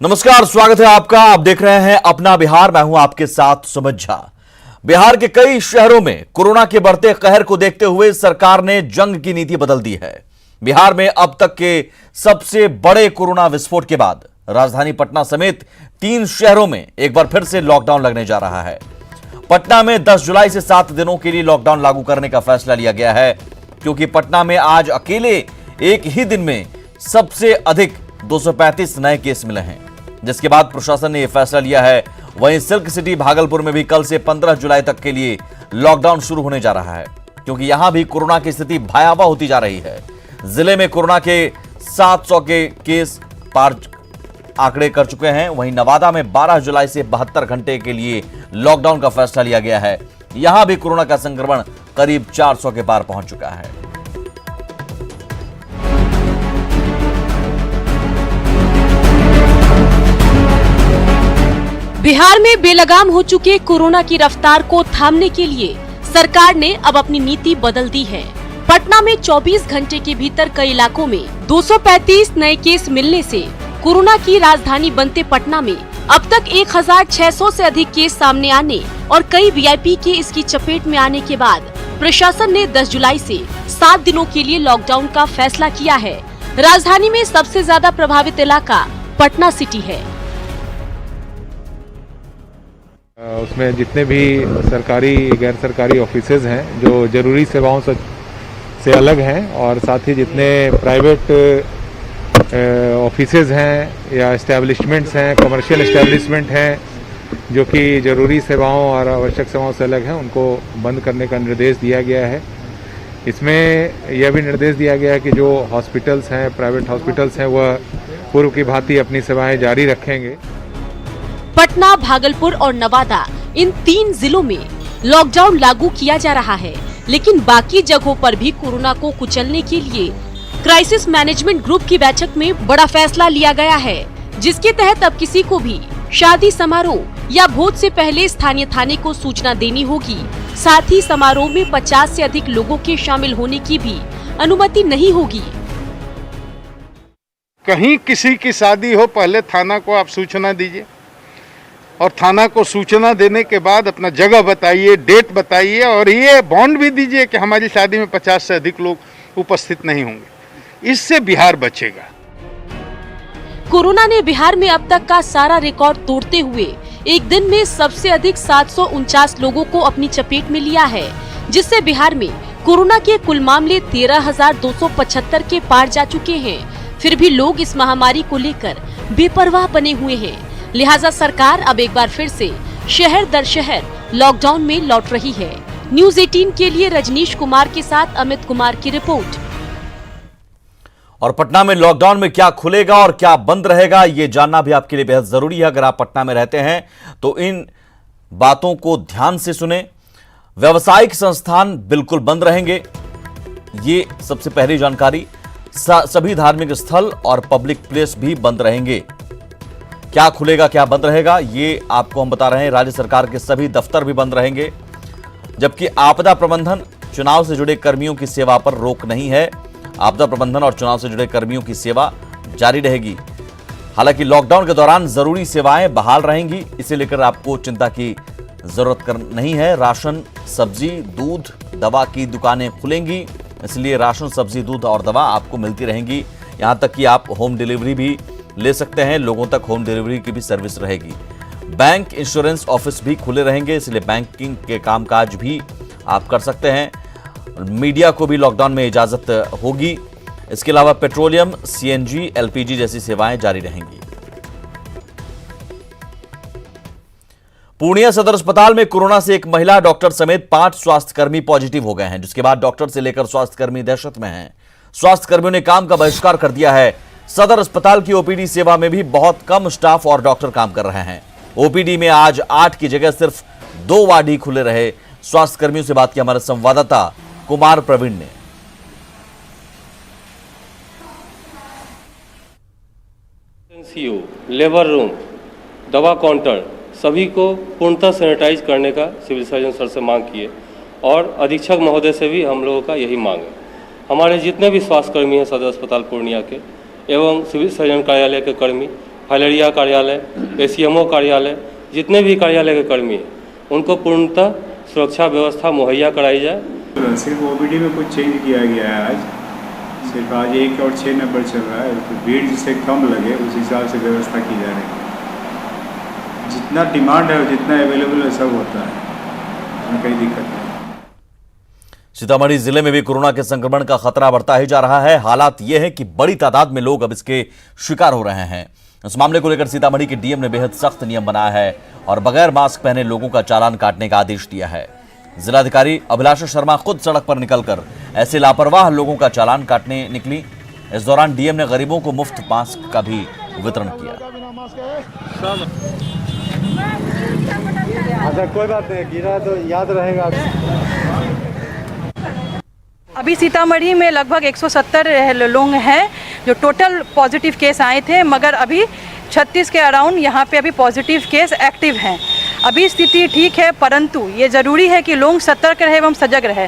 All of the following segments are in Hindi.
नमस्कार, स्वागत है आपका। आप देख रहे हैं अपना बिहार। मैं हूं आपके साथ सुमित झा। बिहार के कई शहरों में कोरोना के बढ़ते कहर को देखते हुए सरकार ने जंग की नीति बदल दी है। बिहार में अब तक के सबसे बड़े कोरोना विस्फोट के बाद राजधानी पटना समेत 3 शहरों में एक बार फिर से लॉकडाउन लगने जा रहा है। पटना में 10 जुलाई से 7 दिनों के लिए लॉकडाउन लागू करने का फैसला लिया गया है, क्योंकि पटना में आज अकेले एक ही दिन में सबसे अधिक 235 नए केस मिले हैं, जिसके बाद प्रशासन ने यह फैसला लिया है। वहीं सिल्क सिटी भागलपुर में भी कल से 15 जुलाई तक के लिए लॉकडाउन शुरू होने जा रहा है, क्योंकि यहां भी कोरोना की स्थिति भयावह होती जा रही है। जिले में कोरोना के 700 के केस पार आंकड़े कर चुके हैं। वहीं नवादा में 12 जुलाई से 72 घंटे के लिए लॉकडाउन का फैसला लिया गया है। यहां भी कोरोना का संक्रमण करीब 400 के पार पहुंच चुका है। बिहार में बेलगाम हो चुके कोरोना की रफ्तार को थामने के लिए सरकार ने अब अपनी नीति बदल दी है। पटना में 24 घंटे के भीतर कई इलाकों में 235 नए केस मिलने से कोरोना की राजधानी बनते पटना में अब तक 1600 से अधिक केस सामने आने और कई वीआईपी के इसकी चपेट में आने के बाद प्रशासन ने 10 जुलाई से 7 दिनों के लिए लॉकडाउन का फैसला किया है। राजधानी में सबसे ज्यादा प्रभावित इलाका पटना सिटी है। उसमें जितने भी सरकारी गैर सरकारी ऑफिसेज हैं जो जरूरी सेवाओं से अलग हैं, और साथ ही जितने प्राइवेट ऑफिसेज हैं या एस्टेब्लिशमेंट्स हैं, कमर्शियल एस्टेब्लिशमेंट हैं जो कि जरूरी सेवाओं और आवश्यक सेवाओं से अलग हैं, उनको बंद करने का निर्देश दिया गया है। इसमें यह भी निर्देश दिया गया है कि जो हॉस्पिटल्स हैं, प्राइवेट हॉस्पिटल्स हैं, वह पूर्व की भांति अपनी सेवाएं जारी रखेंगे। पटना, भागलपुर और नवादा, इन 3 जिलों में लॉकडाउन लागू किया जा रहा है, लेकिन बाकी जगहों पर भी कोरोना को कुचलने के लिए क्राइसिस मैनेजमेंट ग्रुप की बैठक में बड़ा फैसला लिया गया है, जिसके तहत अब किसी को भी शादी समारोह या भोज से पहले स्थानीय थाने को सूचना देनी होगी। साथ ही समारोह में 50 से अधिक लोगों के शामिल होने की भी अनुमति नहीं होगी। कहीं किसी की शादी हो, पहले थाना को आप सूचना दीजिए, और थाना को सूचना देने के बाद अपना जगह बताइए, डेट बताइए, और ये बॉन्ड भी दीजिए कि हमारी शादी में 50 से अधिक लोग उपस्थित नहीं होंगे। इससे बिहार बचेगा। कोरोना ने बिहार में अब तक का सारा रिकॉर्ड तोड़ते हुए एक दिन में सबसे अधिक 749 लोगों को अपनी चपेट में लिया है, जिससे बिहार में कोरोना के कुल मामले 13,275 के पार जा चुके हैं। फिर भी लोग इस महामारी को लेकर बेपरवाह बने हुए हैं। लिहाजा सरकार अब एक बार फिर से शहर दर शहर लॉकडाउन में लौट रही है। न्यूज़ 18 के लिए रजनीश कुमार के साथ अमित कुमार की रिपोर्ट। और पटना में लॉकडाउन में क्या खुलेगा और क्या बंद रहेगा, ये जानना भी आपके लिए बेहद जरूरी है। अगर आप पटना में रहते हैं तो इन बातों को ध्यान से सुने। व्यावसायिक संस्थान बिल्कुल बंद रहेंगे, ये सबसे पहली जानकारी। सभी धार्मिक स्थल और पब्लिक प्लेस भी बंद रहेंगे। क्या खुलेगा क्या बंद रहेगा, ये आपको हम बता रहे हैं। राज्य सरकार के सभी दफ्तर भी बंद रहेंगे, जबकि आपदा प्रबंधन, चुनाव से जुड़े कर्मियों की सेवा पर रोक नहीं है। आपदा प्रबंधन और चुनाव से जुड़े कर्मियों की सेवा जारी रहेगी। हालांकि लॉकडाउन के दौरान जरूरी सेवाएं बहाल रहेंगी, इसे लेकर आपको चिंता की जरूरत नहीं है। राशन, सब्जी, दूध, दवा की दुकानें खुलेंगी, इसलिए राशन, सब्जी, दूध और दवा आपको मिलती रहेंगी। यहां तक कि आप होम डिलीवरी भी ले सकते हैं, लोगों तक होम डिलीवरी की भी सर्विस रहेगी। बैंक, इंश्योरेंस ऑफिस भी खुले रहेंगे, इसलिए बैंकिंग के कामकाज भी आप कर सकते हैं। मीडिया को भी लॉकडाउन में इजाजत होगी। इसके अलावा पेट्रोलियम, सीएनजी, एलपीजी जैसी सेवाएं जारी रहेंगी। पूर्णिया सदर अस्पताल में कोरोना से एक महिला, डॉक्टर समेत 5 स्वास्थ्यकर्मी पॉजिटिव हो गए हैं, जिसके बाद डॉक्टर से लेकर स्वास्थ्यकर्मी दहशत में हैं। स्वास्थ्यकर्मियों ने काम का बहिष्कार कर दिया है। सदर अस्पताल की ओपीडी सेवा में भी बहुत कम स्टाफ और डॉक्टर काम कर रहे हैं। ओपीडी में आज 8 की जगह सिर्फ 2 वार्ड ही खुले रहे। स्वास्थ्य कर्मियों से बात की हमारे संवाददाता कुमार प्रवीण ने। लेबर रूम, दवा काउंटर सभी को पूर्णतः सैनिटाइज करने का सिविल सर्जन सर से मांग किए, और अधीक्षक महोदय से भी हम लोगों का यही मांग है। हमारे जितने भी स्वास्थ्यकर्मी हैं सदर अस्पताल पूर्णिया के एवं सिविल सर्जन कार्यालय के कर्मी फाइलेरिया कार्यालय, एसीएमओ कार्यालय, जितने भी कार्यालय के कर्मी हैं उनको पूर्णतः सुरक्षा व्यवस्था मुहैया कराई जाए। सिर्फ ओपीडी में कुछ चेंज किया गया है। आज सिर्फ आज 1 और 6 नंबर चल रहा है, तो भीड़ जिससे कम लगे उस हिसाब से व्यवस्था की जा रही है। जितना डिमांड है और जितना अवेलेबल है सब होता है, उसमें कोई दिक्कत नहीं। सीतामढ़ी जिले में भी कोरोना के संक्रमण का खतरा बढ़ता ही जा रहा है। हालात यह है कि बड़ी तादाद में लोग अब इसके शिकार हो रहे हैं। इस मामले को लेकर सीतामढ़ी के डीएम ने बेहद सख्त नियम बनाया है और बगैर मास्क पहने लोगों का चालान काटने का आदेश दिया है। जिलाधिकारी अभिलाषा शर्मा खुद सड़क पर निकलकर ऐसे लापरवाह लोगों का चालान काटने निकली। इस दौरान डीएम ने गरीबों को मुफ्त मास्क का भी वितरण किया। अच्छा कोई बात नहीं, गिरा तो याद रहेगा। अभी सीतामढ़ी में लगभग 170 लोग हैं जो टोटल पॉजिटिव केस आए थे, मगर अभी 36 के अराउंड यहाँ पे अभी पॉजिटिव केस एक्टिव हैं। अभी स्थिति ठीक है, परंतु ये जरूरी है कि लोग सतर्क रहे एवं सजग रहे।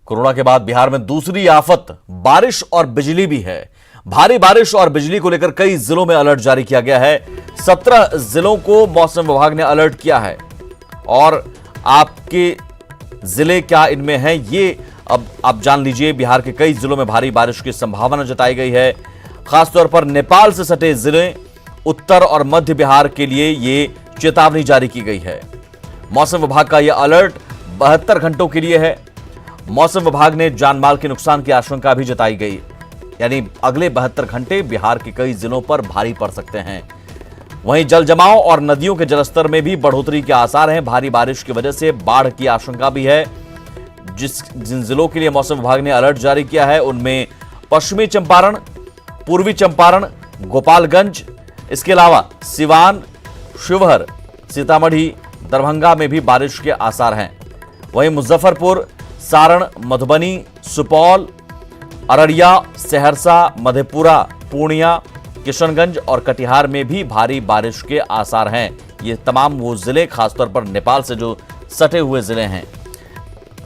कोरोना के बाद बिहार में दूसरी आफत बारिश और बिजली भी है। भारी बारिश और बिजली को लेकर कई जिलों में अलर्ट जारी किया गया है। 17 जिलों को मौसम विभाग ने अलर्ट किया है और आपके जिले क्या इनमें हैं ये अब आप जान लीजिए। बिहार के कई जिलों में भारी बारिश की संभावना जताई गई है। खासतौर पर नेपाल से सटे जिले उत्तर और मध्य बिहार के लिए ये चेतावनी जारी की गई है। मौसम विभाग का यह अलर्ट 72 घंटों के लिए है। मौसम विभाग ने जानमाल के नुकसान की आशंका भी जताई गई, यानी अगले 72 घंटे बिहार के कई जिलों पर भारी पड़ सकते हैं। वहीं जल जमाव और नदियों के जलस्तर में भी बढ़ोतरी के आसार हैं। भारी बारिश की वजह से बाढ़ की आशंका भी है। जिन जिलों के लिए मौसम विभाग ने अलर्ट जारी किया है उनमें पश्चिमी चंपारण, पूर्वी चंपारण, गोपालगंज, इसके अलावा सिवान, शिवहर, सीतामढ़ी, दरभंगा में भी बारिश के आसार हैं। वहीं मुजफ्फरपुर, सारण, मधुबनी, सुपौल, अररिया, सहरसा, मधेपुरा, पूर्णिया, किशनगंज और कटिहार में भी भारी बारिश के आसार हैं। ये तमाम वो जिले खासतौर पर नेपाल से जो सटे हुए जिले हैं।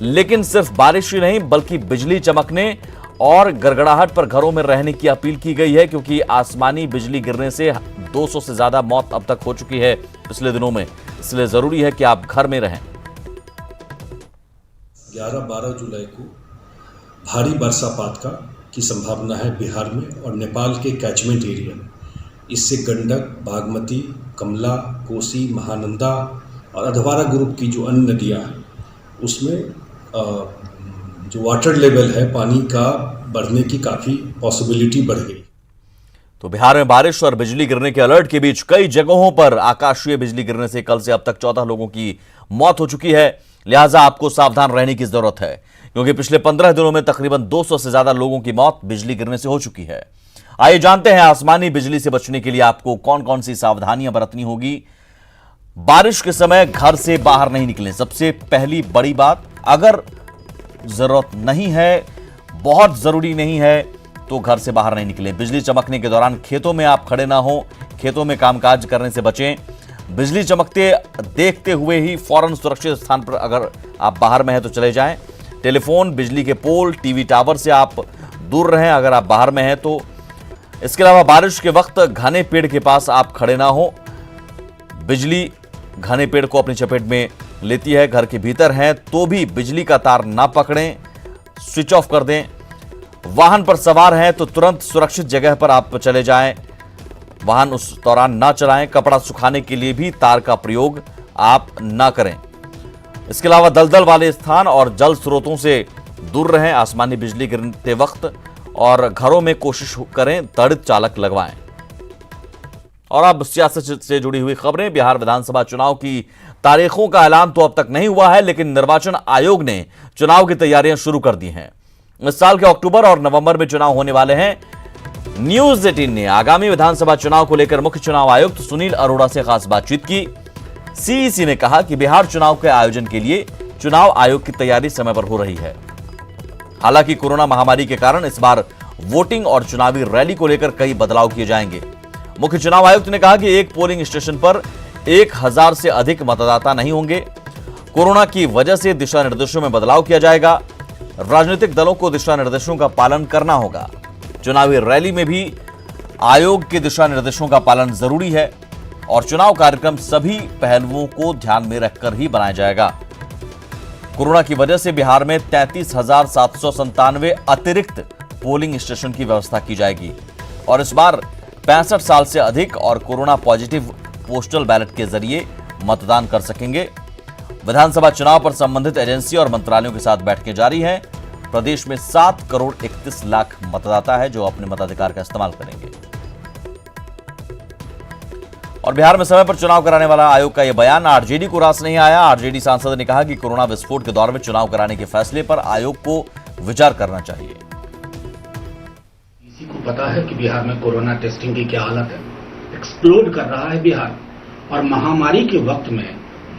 लेकिन सिर्फ बारिश ही नहीं बल्कि बिजली चमकने और गड़गड़ाहट पर घरों में रहने की अपील की गई है, क्योंकि आसमानी बिजली गिरने से 200 से ज्यादा मौत अब तक हो चुकी है पिछले दिनों में। इसलिए जरूरी है कि आप घर में रहें। 11-12 जुलाई को भारी बरसात की संभावना है बिहार में और नेपाल के कैचमेंट एरिया में। इससे गंडक, बागमती, कमला, कोसी, महानंदा और अधवारा ग्रुप की जो अन्य नदियां हैं उसमें जो वाटर लेवल है पानी का बढ़ने की काफ़ी पॉसिबिलिटी बढ़ गई। तो बिहार में बारिश और बिजली गिरने के अलर्ट के बीच कई जगहों पर आकाशीय बिजली गिरने से कल से अब तक 14 लोगों की मौत हो चुकी है। लिहाजा आपको सावधान रहने की जरूरत है, क्योंकि पिछले 15 दिनों में तकरीबन 200 से ज्यादा लोगों की मौत बिजली गिरने से हो चुकी है। आइए जानते हैं आसमानी बिजली से बचने के लिए आपको कौन कौन सी सावधानियां बरतनी होगी। बारिश के समय घर से बाहर नहीं निकलें। सबसे पहली बड़ी बात, अगर जरूरत नहीं है, बहुत जरूरी नहीं है तो घर से बाहर नहीं निकलें। बिजली चमकने के दौरान खेतों में आप खड़े ना हो, खेतों में कामकाज करने से बचें। बिजली चमकते देखते हुए ही फौरन सुरक्षित स्थान पर अगर आप बाहर में हैं तो चले जाएं। टेलीफोन, बिजली के पोल, टीवी टावर से आप दूर रहें अगर आप बाहर में हैं तो। इसके अलावा बारिश के वक्त घने पेड़ के पास आप खड़े ना हो। बिजली घने पेड़ को अपनी चपेट में लेती है। घर के भीतर हैं तो भी बिजली का तार ना पकड़ें, स्विच ऑफ कर दें। वाहन पर सवार हैं तो तुरंत सुरक्षित जगह पर आप चले जाएं। वाहन उस दौरान ना चलाएं। कपड़ा सुखाने के लिए भी तार का प्रयोग आप ना करें। इसके अलावा दलदल वाले स्थान और जल स्रोतों से दूर रहें आसमानी बिजली गिरते वक्त, और घरों में कोशिश करें त्वरित चालक लगवाएं। और अब सियासत से जुड़ी हुई खबरें। बिहार विधानसभा चुनाव की तारीखों का ऐलान तो अब तक नहीं हुआ है, लेकिन निर्वाचन आयोग ने चुनाव की तैयारियां शुरू कर दी हैं। इस साल के अक्टूबर और नवंबर में चुनाव होने वाले हैं। न्यूज 18 ने आगामी विधानसभा चुनाव को लेकर मुख्य चुनाव आयुक्त सुनील अरोड़ा से खास बातचीत की। सीईसी ने कहा कि बिहार चुनाव के आयोजन के लिए चुनाव आयोग की तैयारी समय पर हो रही है। हालांकि कोरोना महामारी के कारण इस बार वोटिंग और चुनावी रैली को लेकर कई बदलाव किए जाएंगे। मुख्य चुनाव आयुक्त ने कहा कि एक पोलिंग स्टेशन पर 1000 से अधिक मतदाता नहीं होंगे। कोरोना की वजह से दिशा निर्देशों में बदलाव किया जाएगा। राजनीतिक दलों को दिशा निर्देशों का पालन करना होगा। चुनावी रैली में भी आयोग के दिशा निर्देशों का पालन जरूरी है और चुनाव कार्यक्रम सभी पहलुओं को ध्यान में रखकर ही बनाया जाएगा। कोरोना की वजह से बिहार में 33,797 अतिरिक्त पोलिंग स्टेशन की व्यवस्था की जाएगी और इस बार 65 साल से अधिक और कोरोना पॉजिटिव पोस्टल बैलेट के जरिए मतदान कर सकेंगे। विधानसभा चुनाव पर संबंधित एजेंसी और मंत्रालयों के साथ बैठकें जारी हैं। प्रदेश में 7 करोड़ 31 लाख मतदाता है जो अपने मताधिकार का इस्तेमाल करेंगे। और बिहार में समय पर चुनाव कराने वाला आयोग का यह बयान आरजेडी को रास नहीं आया। आरजेडी सांसद ने कहा कि कोरोना विस्फोट के दौर में चुनाव कराने के फैसले पर आयोग को विचार करना चाहिए। किसी को पता है कि बिहार में कोरोना टेस्टिंग की क्या हालत है? एक्सप्लोड कर रहा है बिहार। और महामारी के वक्त में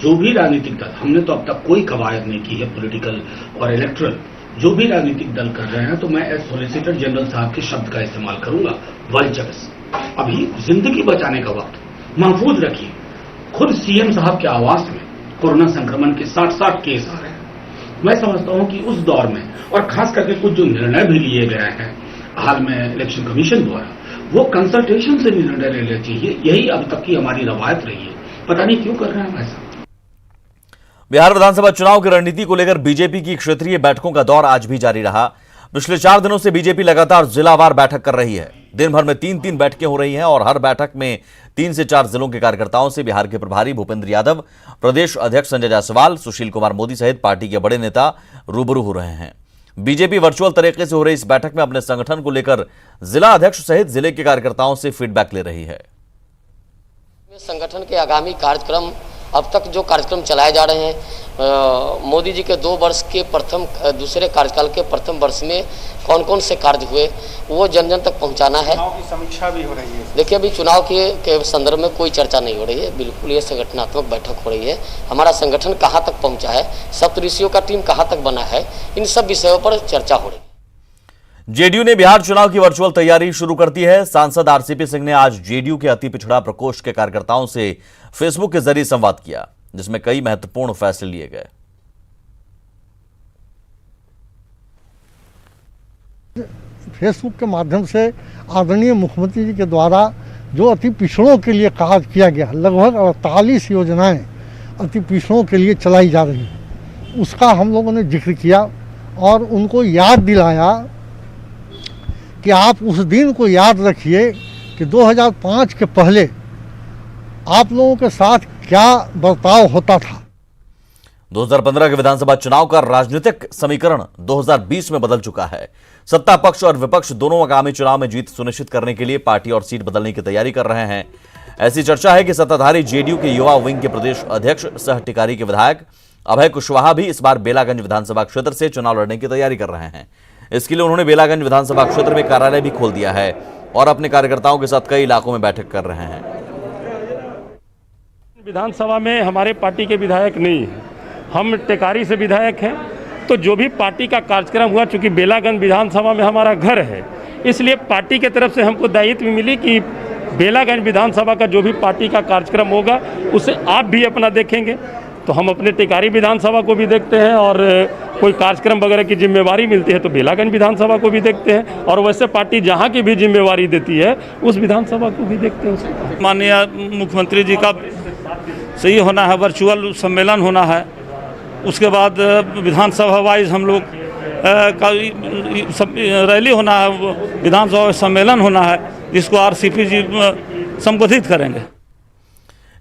जो भी राजनीतिक दल, हमने तो अब तक कोई कवायद नहीं की है पॉलिटिकल और इलेक्ट्रल, जो भी राजनीतिक दल कर रहे हैं, तो मैं एज सॉलिसिटर जनरल साहब के शब्द का इस्तेमाल करूंगा, वल्चर्स। अभी जिंदगी बचाने का वक्त, महफूज रखिए। खुद सीएम साहब के आवास में कोरोना संक्रमण के 60 केस आ रहे हैं। मैं समझता हूं कि उस दौर में, और खास करके कुछ जो निर्णय भी लिए गए हैं हाल में इलेक्शन कमीशन द्वारा, वो कंसल्टेशन से निर्णय लेना चाहिए। यही अब तक की हमारी रवायत रही है, पता नहीं क्यों कर रहे हैं ऐसा। बिहार विधानसभा चुनाव की रणनीति को लेकर बीजेपी की क्षेत्रीय बैठकों का दौर आज भी जारी रहा। पिछले 4 दिनों से बीजेपी लगातार जिलावार बैठक कर रही है। दिन भर में 3-3 बैठकें हो रही हैं और हर बैठक में 3 से 4 जिलों के कार्यकर्ताओं से बिहार के प्रभारी भूपेंद्र यादव, प्रदेश अध्यक्ष संजय जायसवाल, सुशील कुमार मोदी सहित पार्टी के बड़े नेता रूबरू हो रहे हैं। बीजेपी वर्चुअल तरीके से हो रही इस बैठक में अपने संगठन को लेकर जिला अध्यक्ष सहित जिले के कार्यकर्ताओं से फीडबैक ले रही है। संगठन के आगामी कार्यक्रम, अब तक जो कार्यक्रम चलाए जा रहे हैं, मोदी जी के 2 वर्ष के दूसरे कार्यकाल के प्रथम वर्ष में कौन कौन से कार्य हुए, वो जन जन तक पहुंचाना है। चुनाव की समीक्षा भी हो रही है। देखिए, अभी चुनाव के संदर्भ में कोई चर्चा नहीं हो रही है। बिल्कुल ये संगठनात्मक बैठक हो रही है। हमारा संगठन कहाँ तक पहुंचा है, सप्तऋषियों का टीम कहाँ तक बना है, इन सब विषयों पर चर्चा हो रही है। जेडीयू ने बिहार चुनाव की वर्चुअल तैयारी शुरू कर दी है। सांसद आरसीपी सिंह ने आज जेडीयू के अति पिछड़ा प्रकोष्ठ के कार्यकर्ताओं से फेसबुक के जरिए संवाद किया, जिसमें कई महत्वपूर्ण फैसले लिए गए। फेसबुक के माध्यम से आदरणीय मुख्यमंत्री जी के द्वारा जो अति पिछड़ों के लिए कार्य किया गया, लगभग 48 योजनाएं अति पिछड़ों के लिए चलाई जा रही हैं, उसका हम लोगों ने जिक्र किया और उनको याद दिलाया कि आप उस दिन को याद रखिए कि 2005 के पहले आप लोगों के साथ क्या बर्ताव होता था। 2015 के विधानसभा चुनाव का राजनीतिक समीकरण 2020 में बदल चुका है। सत्ता पक्ष और विपक्ष दोनों आगामी चुनाव में जीत सुनिश्चित करने के लिए पार्टी और सीट बदलने की तैयारी कर रहे हैं। ऐसी चर्चा है कि सत्ताधारी जेडीयू के युवा विंग के प्रदेश अध्यक्ष सह टिकारी के विधायक अभय कुशवाहा भी इस बार बेलागंज विधानसभा क्षेत्र से चुनाव लड़ने की तैयारी कर रहे हैं। इसके लिए उन्होंने बेलागंज विधानसभा क्षेत्र में कार्यालय भी खोल दिया है और अपने कार्यकर्ताओं के साथ कई इलाकों में बैठक कर रहे हैं। विधानसभा में हमारे पार्टी के विधायक नहीं हैं, हम टेकारी से विधायक हैं, तो जो भी पार्टी का कार्यक्रम हुआ, चूंकि बेलागंज विधानसभा में हमारा घर है, इसलिए पार्टी की तरफ से हमको दायित्व मिली कि बेलागंज विधानसभा का जो भी पार्टी का कार्यक्रम होगा उसे आप भी अपना देखेंगे। तो हम अपने टेकारी विधानसभा को भी देखते हैं और कोई कार्यक्रम वगैरह की जिम्मेवारी मिलती है तो बेलागंज विधानसभा को भी देखते हैं, और वैसे पार्टी जहां की भी जिम्मेवारी देती है उस विधानसभा को भी देखते हैं। माननीय मुख्यमंत्री जी का सही होना है, वर्चुअल सम्मेलन होना है, उसके बाद विधानसभा वाइज हम लोग का रैली होना है, विधानसभा सम्मेलन होना है, जिसको आरसीपी जी संबोधित करेंगे।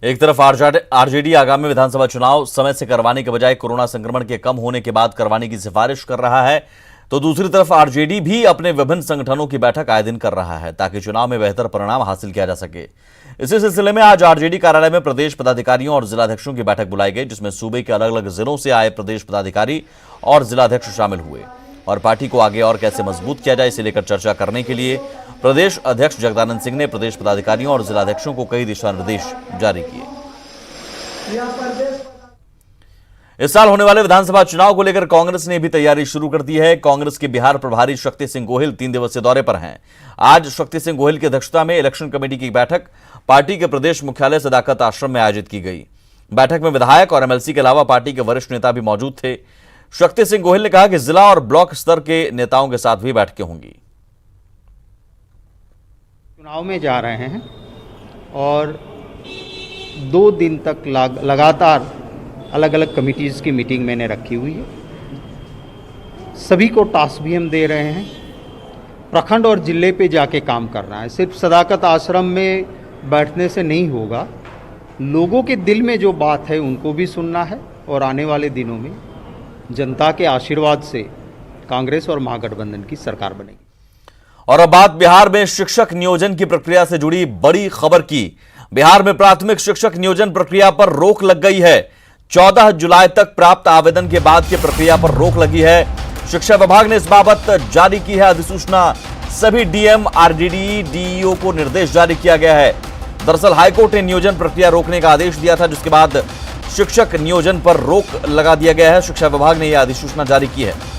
एक तरफ आरजेडी आगामी विधानसभा चुनाव समय से करवाने के बजाय कोरोना संक्रमण के कम होने के बाद करवाने की सिफारिश कर रहा है, तो दूसरी तरफ आरजेडी भी अपने विभिन्न संगठनों की बैठक आए दिन कर रहा है ताकि चुनाव में बेहतर परिणाम हासिल किया जा सके। इसी सिलसिले में आज आरजेडी कार्यालय में प्रदेश पदाधिकारियों और जिलाध्यक्षों की बैठक बुलाई गई, जिसमें सूबे के अलग अलग जिलों से आए प्रदेश पदाधिकारी और जिलाध्यक्ष शामिल हुए और पार्टी को आगे और कैसे मजबूत किया जाए इसे लेकर चर्चा करने के लिए प्रदेश अध्यक्ष जगदानंद सिंह ने प्रदेश पदाधिकारियों और जिलाध्यक्षों को कई दिशा निर्देश जारी किए। इस साल होने वाले विधानसभा चुनाव को लेकर कांग्रेस ने भी तैयारी शुरू कर दी है। कांग्रेस के बिहार प्रभारी शक्ति सिंह गोहिल 3 दिवसीय दौरे पर हैं। आज शक्ति सिंह गोहिल की अध्यक्षता में इलेक्शन कमेटी की बैठक पार्टी के प्रदेश मुख्यालय सदाकत आश्रम में आयोजित की गई। बैठक में विधायक और एमएलसी के अलावा पार्टी के वरिष्ठ नेता भी मौजूद थे। शक्ति सिंह गोहिल ने कहा कि जिला और ब्लॉक स्तर के नेताओं के साथ भी बैठकें होंगी। चुनाव में जा रहे हैं और 2 दिन तक लगातार अलग अलग कमिटीज़ की मीटिंग मैंने रखी हुई है। सभी को टास्क भी हम दे रहे हैं, प्रखंड और जिले पे जाके काम करना है। सिर्फ सदाकत आश्रम में बैठने से नहीं होगा, लोगों के दिल में जो बात है उनको भी सुनना है और आने वाले दिनों में जनता के आशीर्वाद से कांग्रेस और महागठबंधन की सरकार बनेगी। और अब बात बिहार में शिक्षक नियोजन की प्रक्रिया से जुड़ी बड़ी खबर की। बिहार में प्राथमिक शिक्षक नियोजन प्रक्रिया पर रोक लग गई है। 14 जुलाई तक प्राप्त आवेदन के बाद की प्रक्रिया पर रोक लगी है। शिक्षा विभाग ने इस बाबत जारी की है अधिसूचना। सभी डीएम, आरडीडी, डीईओ को निर्देश जारी किया गया है। दरअसल हाईकोर्ट ने नियोजन प्रक्रिया रोकने का आदेश दिया था, जिसके बाद शिक्षक नियोजन पर रोक लगा दिया गया है। शिक्षा विभाग ने यह अधिसूचना जारी की है।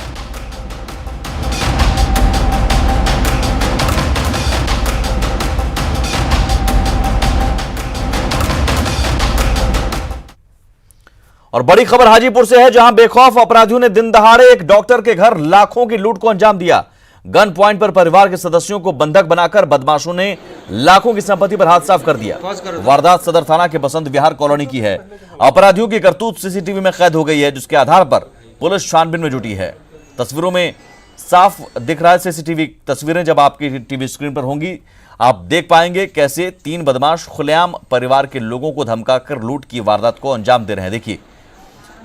और बड़ी खबर हाजीपुर से है, जहां बेखौफ अपराधियों ने दिन दहाड़े एक डॉक्टर के घर लाखों की लूट को अंजाम दिया। गन पॉइंट पर परिवार के सदस्यों को बंधक बनाकर बदमाशों ने लाखों की संपत्ति पर हाथ साफ कर दिया। वारदात सदर थाना के बसंत विहार कॉलोनी की है। अपराधियों की करतूत सीसीटीवी में कैद हो गई है, जिसके आधार पर पुलिस छानबीन में जुटी है। तस्वीरों में साफ दिख रहा है सीसीटीवी तस्वीरें। जब आपकी टीवी स्क्रीन पर होंगी, आप देख पाएंगे कैसे 3 बदमाश खुलेआम परिवार के लोगों को धमकाकर लूट की वारदात को अंजाम दे रहे हैं। देखिए,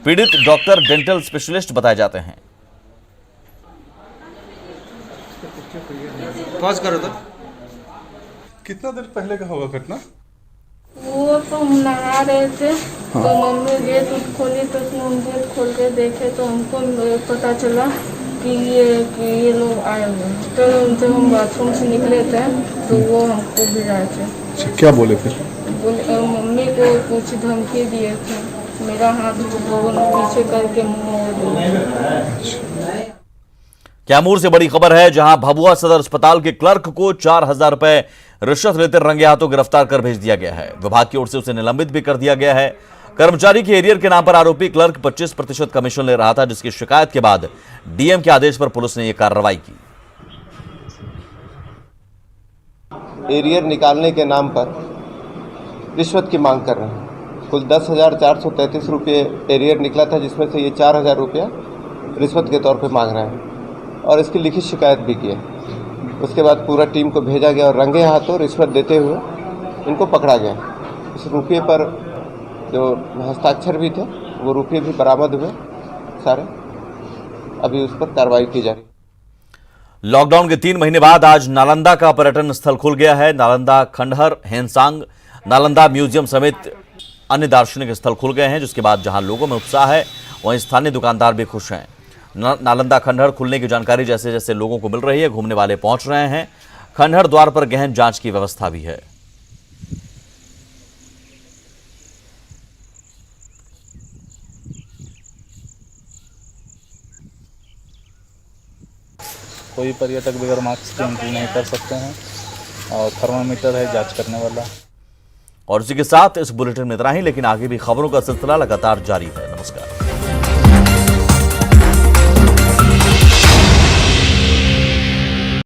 पीड़ित डॉक्टर डेंटल स्पेशलिस्ट बताए जाते हैं। पॉज करो तो। कितना देर पहले का होगा घटना? वो तो हम नहा रहे थे तो मम्मी गेट खोली तो हम गेट खोल के देखे तो हमको पता चला कि ये लोग आए हुए। तो जब हम बाथरूम से निकले थे तो वो हमको गिराए थे। क्या बोले फिर? मम्मी को कुछ धमकी दिए थे, मेरा हाथ पीछे करके मोड़ दिया। कैमूर से बड़ी खबर है, जहां भभुआ सदर अस्पताल के क्लर्क को 4000 रुपए रिश्वत लेते रंगे हाथों गिरफ्तार कर भेज दिया गया है। विभाग की ओर से उसे निलंबित भी कर दिया गया है। कर्मचारी के एरियर के नाम पर आरोपी क्लर्क 25% कमीशन ले रहा था, जिसकी शिकायत के बाद डीएम के आदेश पर पुलिस ने यह कार्रवाई की। एरियर निकालने के नाम पर रिश्वत की मांग कर रहे हैं। कुल 10,433 रुपये एरियर निकला था, जिसमें से ये 4,000 रुपया रिश्वत के तौर पे मांग रहे हैं और इसकी लिखित शिकायत भी की है। उसके बाद पूरा टीम को भेजा गया और रंगे हाथों रिश्वत देते हुए इनको पकड़ा गया। इस रुपये पर जो हस्ताक्षर भी थे वो रुपये भी बरामद हुए सारे। अभी उस पर कार्रवाई की जा रही है। लॉकडाउन के 3 महीने बाद आज नालंदा का पर्यटन स्थल खुल गया है। नालंदा खंडहर, हेनसांग, नालंदा म्यूजियम समेत अन्य दार्शनिक स्थल खुल गए हैं, जिसके बाद जहां लोगों में उत्साह है वहीं स्थानीय दुकानदार भी खुश हैं। नालंदा खंडहर खुलने की जानकारी जैसे जैसे लोगों को मिल रही है, घूमने वाले पहुंच रहे हैं। खंडहर द्वार पर गहन जांच की व्यवस्था भी है। कोई पर्यटक बगैर मास्क के एंट्री नहीं कर सकते हैं और थर्मामीटर है जांच करने वाला। और इसी के साथ इस बुलेटिन में इतना ही, लेकिन आगे भी खबरों का सिलसिला लगातार जारी है। नमस्कार।